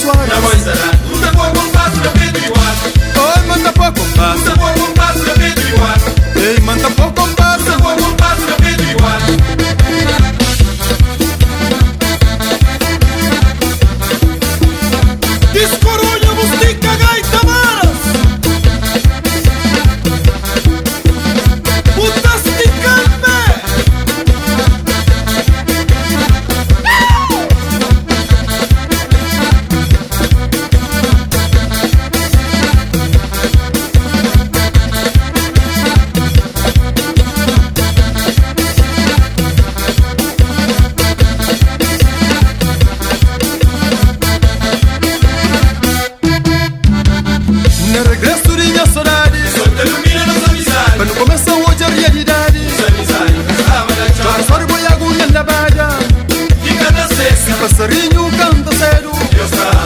Soares. Na Moisés, usa bom compasso da Pedro e Guarda. Oi, manda pouco compasso. Usa bom compasso da Pedro e Guarda. Ei, manda pouco compasso. Usa bom compasso da Pedro e Guarda. Discorulha, mustica, gaita, varas. Putas de campe. No regresso de minha saudade, Solta ilumina nossa amizade. quando começa hoje a realidade. Nossa amizade, estava na Joga chave. só de boiago na bada. Fica na cesta. Passarinho canta cedo. Eu estava